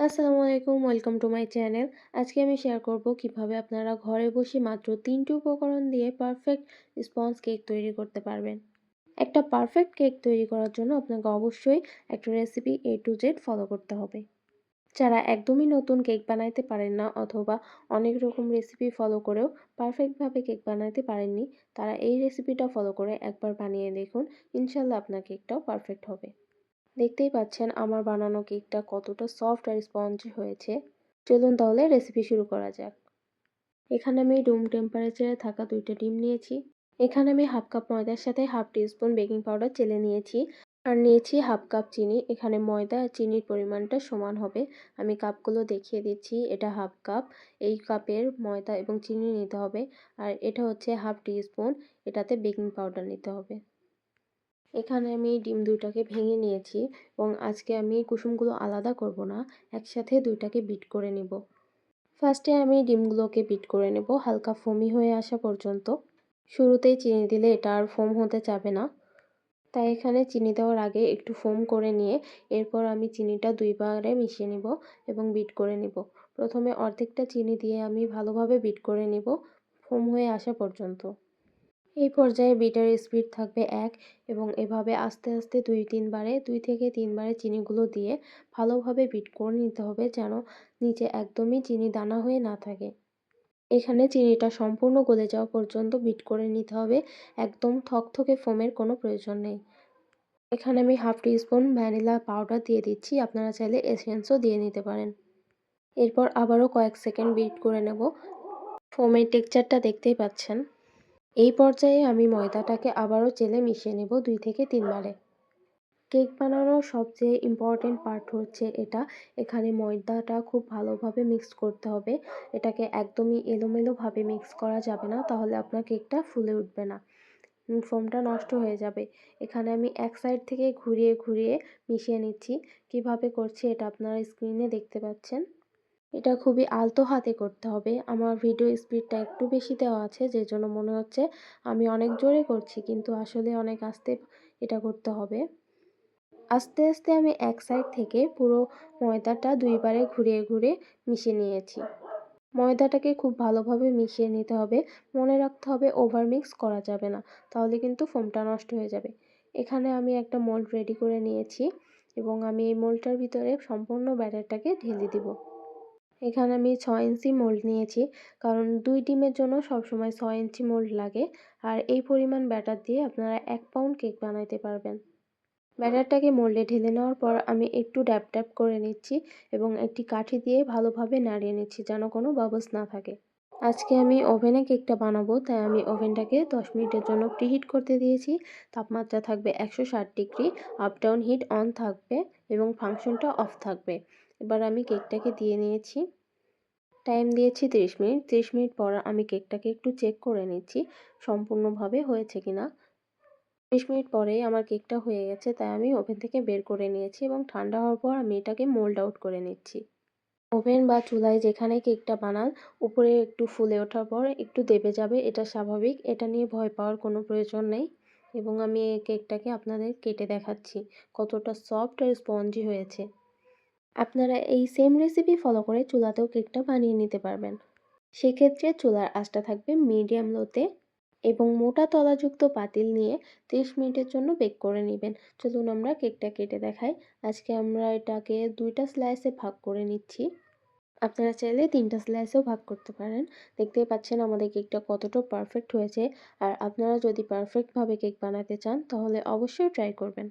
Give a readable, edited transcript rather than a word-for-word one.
আসসালামু আলাইকুম, welcome to my channel. আজকে আমি শেয়ার করব কিভাবে আপনারা ঘরে বসে মাত্র ৩টি উপকরণ দিয়ে পারফেক্ট স্পঞ্জ কেক তৈরি করতে পারবেন। একটা পারফেক্ট কেক তৈরি করার জন্য আপনাকে অবশ্যই একটা recipe A to Z follow করতে হবে। যারা একদমই নতুন কেক বানাইতে পারেন না অথবা অনেক রকম রেসিপি ফলো করেও পারফেক্টভাবে কেক বানাইতে পারেননি, তারা এই রেসিপিটা ফলো করে একবার বানিয়ে দেখুন। ইনশাল্লাহ আপনার কেকটাও পারফেক্ট হবে। দেখতেই পাচ্ছেন আমার বানানো কেকটা কতটা সফট আর স্পঞ্জি হয়েছে। চলুন তাহলে রেসিপি শুরু করা যাক। এখানে আমি রুম টেম্পারেচারে থাকা 2টা ডিম নিয়েছি। এখানে আমি হাফ কাপ ময়দার সাথে হাফ টিস্পুন বেকিং পাউডার চেলে নিয়েছি। আর নিয়েছি হাফ কাপ চিনি। এখানে ময়দা আর চিনির পরিমাণটা সমান হবে। আমি কাপগুলো দেখিয়ে দিচ্ছি। এটা হাফ কাপ। এই কাপের ময়দা এবং চিনি নিতে হবে। আর এটা হচ্ছে হাফ টিস্পুন। এটাতে বেকিং পাউডার নিতে হবে। এখানে আমি ডিম 2টাকে ভেঙে নিয়েছি এবং আজকে আমি কুসুমগুলো আলাদা করব না, একসাথে 2টাকে বিট করে নিব। ফার্স্টে আমি ডিমগুলোকে বিট করে নেব হালকা ফোমি হয়ে আসা পর্যন্ত। শুরুতেই চিনি দিলে এটা আর ফোম হতে চাবে না, তাই এখানে চিনি দেওয়ার আগে একটু ফোম করে নিয়ে এরপর আমি চিনিটা 2বারে মিশিয়ে নিব এবং বিট করে নিব। প্রথমে অর্ধেকটা চিনি দিয়ে আমি ভালোভাবে বিট করে নিব ফোম হয়ে আসা পর্যন্ত। এই পর্যায়ে বিটার স্পিড থাকবে 1 এবং এভাবে আস্তে আস্তে 2 থেকে 3 বারে চিনিগুলো দিয়ে ভালোভাবে বিট করে নিতে হবে যেন নিচে একদমই চিনি দানা হয়ে না থাকে। এখানে চিনিটা সম্পূর্ণ গলে যাওয়া পর্যন্ত বিট করে নিতে হবে, একদম থকথকে ফোমের কোনো প্রয়োজন নেই। এখানে আমি হাফ টিস্পুন ভ্যানিলা পাউডার দিয়ে দিচ্ছি, আপনারা চাইলে এসেন্সও দিয়ে নিতে পারেন। এরপর আবারও কয়েক সেকেন্ড বিট করে নেব। ফোমের টেক্সচারটা দেখতেই পাচ্ছেন। এই পর্যায়ে আমি ময়দাটাকে আবারও চেলে মিশিয়ে নেব 2 থেকে 3 বারে। কেক বানানোর সবচেয়ে ইম্পর্টেন্ট পার্ট হচ্ছে এটা। এখানে ময়দাটা খুব ভালোভাবে মিক্স করতে হবে। এটাকে একদমই এলোমেলোভাবে মিক্স করা যাবে না, তাহলে আপনার কেকটা ফুলে উঠবে না। ফোমটা নষ্ট হয়ে যাবে। এখানে আমি এক সাইড থেকে ঘুরিয়ে ঘুরিয়ে মিশিয়ে নিচ্ছি। কিভাবে করছি এটা আপনারা স্ক্রিনে দেখতে পাচ্ছেন। এটা খুবই আলতো হাতে করতে হবে। আমার ভিডিও স্পিডটা একটু বেশি দেওয়া আছে, যেজন্য মনে হচ্ছে আমি অনেক জোরে করছি, কিন্তু আসলে অনেক আস্তে এটা করতে হবে। আস্তে আস্তে আমি এক সাইড থেকে পুরো ময়দাটা 2বারে ঘুরিয়ে ঘুরিয়ে মিশিয়ে নিয়েছি। ময়দাটাকে খুব ভালোভাবে মিশিয়ে নিতে হবে। মনে রাখতে হবে ওভার মিক্স করা যাবে না, তাহলে কিন্তু ফোমটা নষ্ট হয়ে যাবে। এখানে আমি একটা মোল্ড রেডি করে নিয়েছি এবং আমি এই মোল্ডটার ভিতরে সম্পূর্ণ ব্যাটারটাকে ঢেলে দিব। এখানে আমি 6 ইঞ্চি মোল্ড নিয়েছি, কারণ 2 ডিমের জন্য সবসময় 6 ইঞ্চি মোল্ড লাগে। আর এই পরিমাণ ব্যাটার দিয়ে আপনারা 1 পাউন্ড কেক বানাইতে পারবেন। ব্যাটারটাকে মোল্ডে ঢেলে নেওয়ার পর আমি একটু ড্যাব ড্যাব করে নিচ্ছি এবং একটি কাঠি দিয়ে ভালোভাবে নাড়িয়ে নিচ্ছি যেন কোনো বাবলস না থাকে। আজকে আমি ওভেনে কেকটা বানাবো, তাই আমি ওভেনটাকে 10 মিনিটের জন্য প্রিহিট করতে দিয়েছি। তাপমাত্রা থাকবে 160 degree, up down hit on থাকবে এবং ফাংশনটা অফ থাকবে। এবার আমি কেকটাকে দিয়ে নিয়েছি। টাইম দিয়েছি 30 মিনিট। 30 মিনিট পর আমি কেকটাকে একটু চেক করে নিচ্ছি সম্পূর্ণভাবে হয়েছে কিনা। 30 মিনিট পরেই আমার কেকটা হয়ে গেছে, তাই আমি ওভেন থেকে বের করে নিয়েছি এবং ঠান্ডা হওয়ার পর আমি এটাকে মোল্ড আউট করে নিচ্ছি। ওভেন বা চুলায় যেখানে কেকটা বানান, উপরে একটু ফুলে ওঠার পর একটু দেবে যাবে, এটা স্বাভাবিক। এটা নিয়ে ভয় পাওয়ার কোনো প্রয়োজন নেই। এবং আমি এই কেকটাকে আপনাদের কেটে দেখাচ্ছি কতটা সফট আর স্পঞ্জি হয়েছে। আপনারা এই সেম রেসিপি ফলো করে চুলাতেও কেকটা বানিয়ে নিতে পারবেন। সেক্ষেত্রে চুলার আঁচটা থাকবে মিডিয়াম লোতে এবং মোটা তলাযুক্ত পাতিল নিয়ে 30 মিনিটের জন্য বেক করে নেবেন। চলুন আমরা কেকটা কেটে দেখাই। আজকে আমরা এটাকে 2টা স্লাইসে ভাগ করে নিচ্ছি। আপনারা চাইলে 3টা স্লাইসেও ভাগ করতে পারেন। দেখতেই পাচ্ছেন আমাদের কেকটা কতটা পারফেক্ট হয়েছে। আর আপনারা যদি পারফেক্টভাবে কেক বানাতে চান তাহলে অবশ্যই ট্রাই করবেন।